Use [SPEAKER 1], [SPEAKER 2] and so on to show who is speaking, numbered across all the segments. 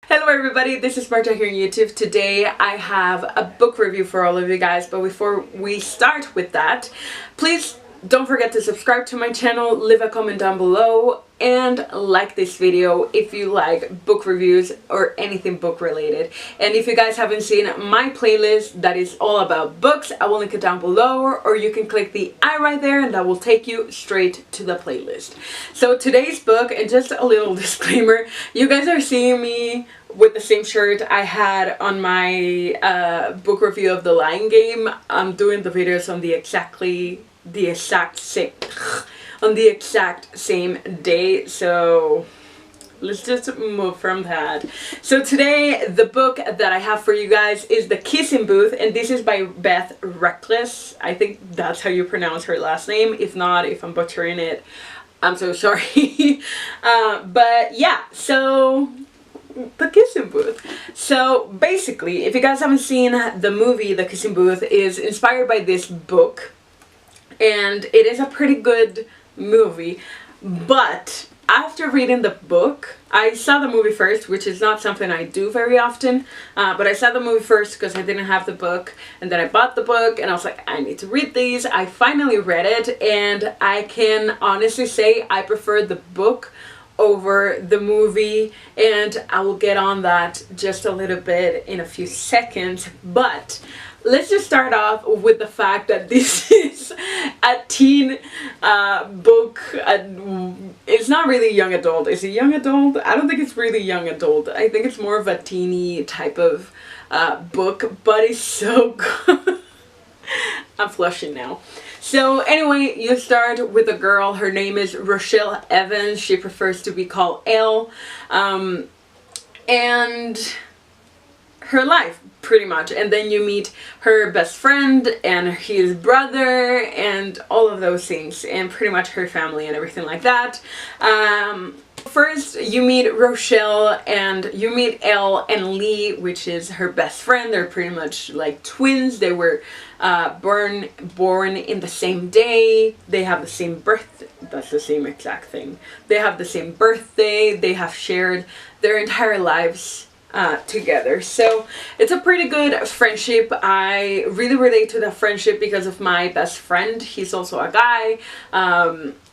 [SPEAKER 1] Hello everybody, this is Marta here on YouTube. Today I have a book review for all of you guys, but before we start with that, please don't forget to subscribe to my channel, leave a comment down below, and like this video if you like book reviews or anything book related. And if you guys haven't seen my playlist that is all about books, I will link it down below, or you can click the I right there and that will take you straight to the playlist. So today's book, and just a little disclaimer, you guys are seeing me with the same shirt I had on my book review of The Lion Game. I'm doing the videos on the exact same day, so let's just move from that. So today the book that I have for you guys is The Kissing Booth, and this is by Beth Reekles. I think that's how you pronounce her last name. If not, if I'm butchering it, I'm so sorry. But yeah, so The Kissing Booth. So basically, if you guys haven't seen the movie, The Kissing Booth is inspired by this book, and it is a pretty good movie. But after reading the book, I saw the movie first, which is not something I do very often, but I saw the movie first because I didn't have the book, and then I bought the book and I was like, I need to read these. I finally read it, and I can honestly say I prefer the book over the movie, and I will get on that just a little bit in a few seconds. But let's just start off with the fact that this is a teen book. It's not really young adult. Is it young adult? I don't think it's really young adult. I think it's more of a teeny type of book, but it's so good. I'm flushing now. So anyway, you start with a girl. Her name is Rochelle Evans. She prefers to be called Elle. And her life, pretty much. And then you meet her best friend and his brother and all of those things, and pretty much her family and everything like that. First you meet Rochelle, and you meet Elle and Lee, which is her best friend. They're pretty much like twins. They were born in the same day. They have the same birth. That's the same exact thing. They have the same birthday. They have shared their entire lives together. So it's a pretty good friendship. I really relate to that friendship because of my best friend. He's also a guy,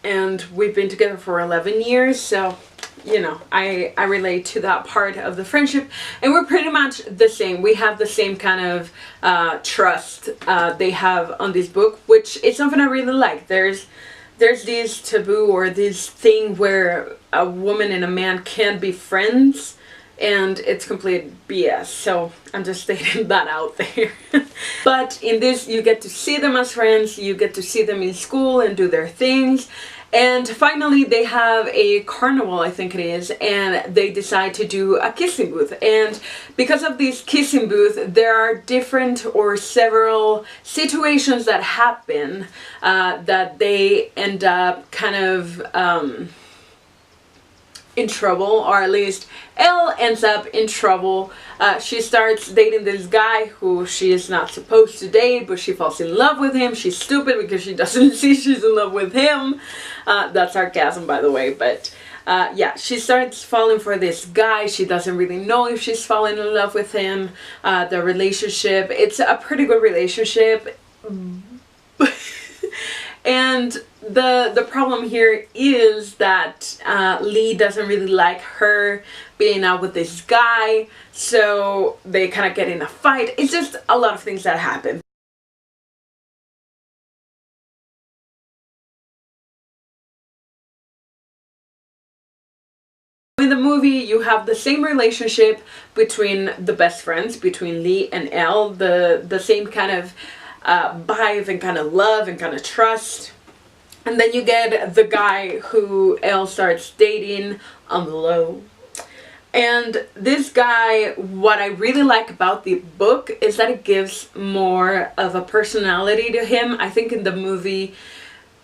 [SPEAKER 1] and we've been together for 11 years, so you know, I relate to that part of the friendship, and we're pretty much the same. We have the same kind of trust they have on this book, which is something I really like. There's this taboo or this thing where a woman and a man can't be friends, and it's complete BS, so I'm just stating that out there. But in this, you get to see them as friends, you get to see them in school and do their things, and finally they have a carnival, I think it is, and they decide to do a kissing booth. And because of this kissing booth, there are different or several situations that happen that they end up kind of in trouble, or at least Elle ends up in trouble. She starts dating this guy who she is not supposed to date, but she falls in love with him. She's stupid because she doesn't see she's in love with him. That's sarcasm, by the way, but yeah, she starts falling for this guy. She doesn't really know if she's falling in love with him. The relationship, it's a pretty good relationship. And the problem here is that Lee doesn't really like her being out with this guy, so they kind of get in a fight. It's just a lot of things that happen. In the movie, you have the same relationship between the best friends, between Lee and Elle, the same kind of vibe and kind of love and kind of trust. And then you get the guy who Elle starts dating on the low. And this guy, what I really like about the book is that it gives more of a personality to him. I think in the movie,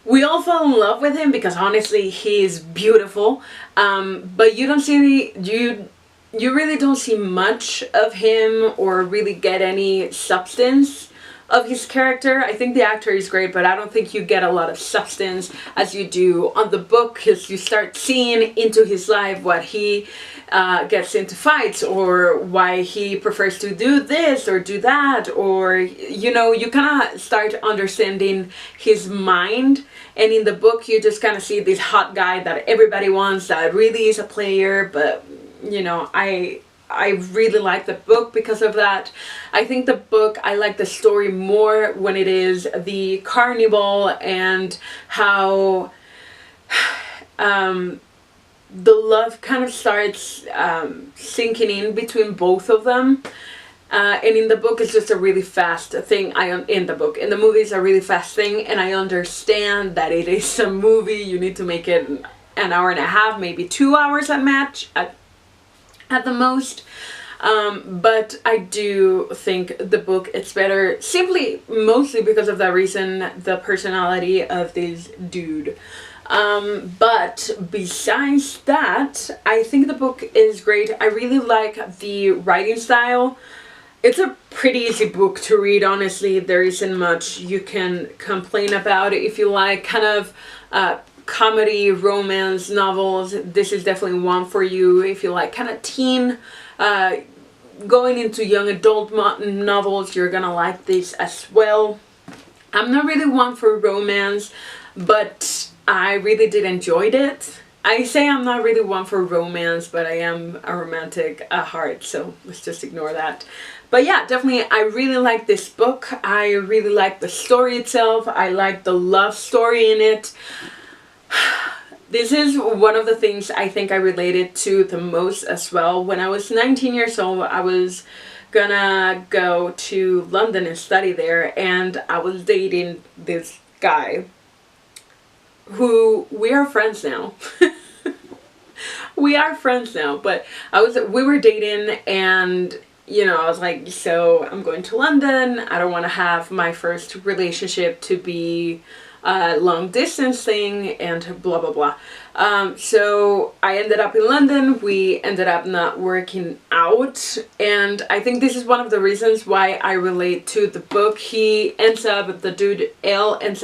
[SPEAKER 1] we all fall in love with him because honestly, he is beautiful. But you don't see you really don't see much of him or really get any substance of his character. I think the actor is great, but I don't think you get a lot of substance as you do on the book, because you start seeing into his life what he gets into fights, or why he prefers to do this or do that, or you know, you kind of start understanding his mind. And in the book you just kind of see this hot guy that everybody wants, that really is a player. But you know, I really like the book because of that. I think the book, I like the story more when it is the carnival, and how the love kind of starts sinking in between both of them. And in the book it's just a really fast thing. In the movie it's a really fast thing, and I understand that it is a movie. You need to make it an hour and a half, maybe 2 hours at the most. But I do think the book is better, simply mostly because of that reason, the personality of this dude. But besides that, I think the book is great. I really like the writing style. It's a pretty easy book to read, honestly. There isn't much you can complain about. If you like kind of comedy, romance novels, this is definitely one for you. If you like kind of teen, going into young adult novels, you're gonna like this as well. I'm not really one for romance, but I really did enjoy it. I say I'm not really one for romance, but I am a romantic at heart, so let's just ignore that. But yeah, definitely I really like this book. I really like the story itself. I like the love story in it. This is one of the things I think I related to the most as well. When I was 19 years old, I was gonna go to London and study there, and I was dating this guy who we are friends now. We are friends now, but we were dating, and you know, I was like, so I'm going to London. I don't want to have my first relationship to be a long distance thing, and blah blah blah. So I ended up in London. We ended up not working out, and I think this is one of the reasons why I relate to the book. The dude L ends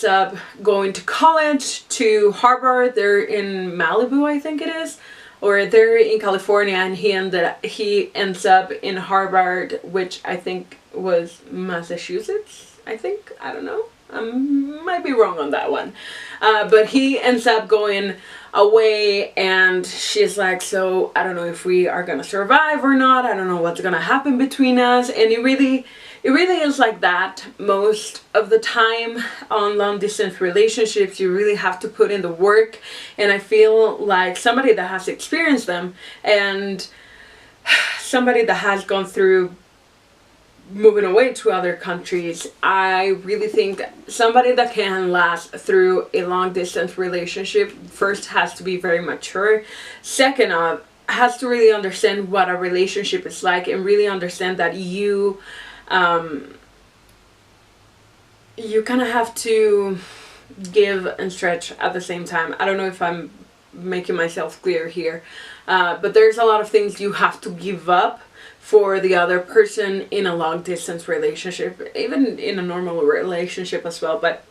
[SPEAKER 1] up going to college, to Harvard. They're in Malibu, I think it is, or they're in California, and he ends up in Harvard, which I think was Massachusetts. I don't know. Might be wrong on that one. But he ends up going away, and she's like, so I don't know if we are gonna survive or not. I don't know what's gonna happen between us. And it really is like that most of the time on long distance relationships. You really have to put in the work, and I feel like somebody that has experienced them, and somebody that has gone through moving away to other countries, I really think somebody that can last through a long distance relationship first has to be very mature. Second off, has to really understand what a relationship is like, and really understand that you kind of have to give and stretch at the same time. I don't know if I'm making myself clear here, but there's a lot of things you have to give up for the other person in a long distance relationship, even in a normal relationship as well. But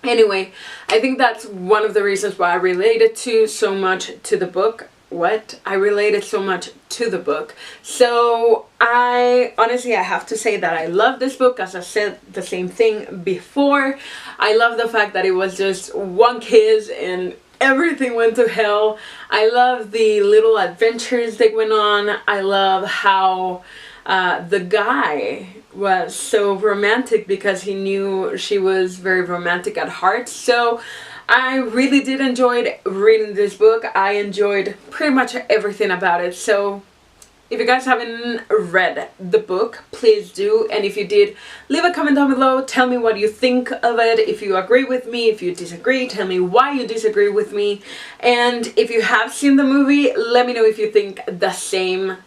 [SPEAKER 1] anyway, I think that's one of the reasons why I related so much to the book. So I honestly, I have to say that I love this book. As I said the same thing before, I love the fact that it was just one kiss and everything went to hell. I love the little adventures that went on. I love how the guy was so romantic, because he knew she was very romantic at heart. So I really did enjoy reading this book. I enjoyed pretty much everything about it. So if you guys haven't read the book, please do. And if you did, leave a comment down below. Tell me what you think of it. If you agree with me, if you disagree, tell me why you disagree with me. And if you have seen the movie, let me know if you think the same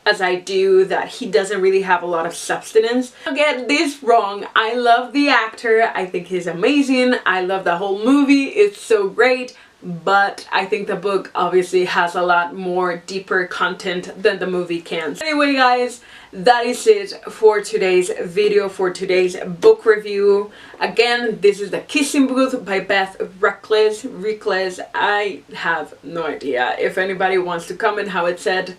[SPEAKER 1] as I do, that he doesn't really have a lot of substance. Don't get this wrong. I love the actor. I think he's amazing. I love the whole movie. It's so great. but I think the book obviously has a lot more deeper content than the movie can. Anyway guys, that is it for today's video, for today's book review. Again, this is The Kissing Booth by Beth Reekles. I have no idea. If anybody wants to comment how it's said,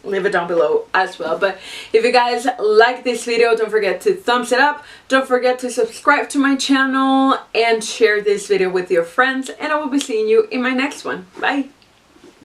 [SPEAKER 1] leave it down below as well. But if you guys like this video, don't forget to thumbs it up, don't forget to subscribe to my channel, and share this video with your friends, and I will be seeing you in my next one. Bye.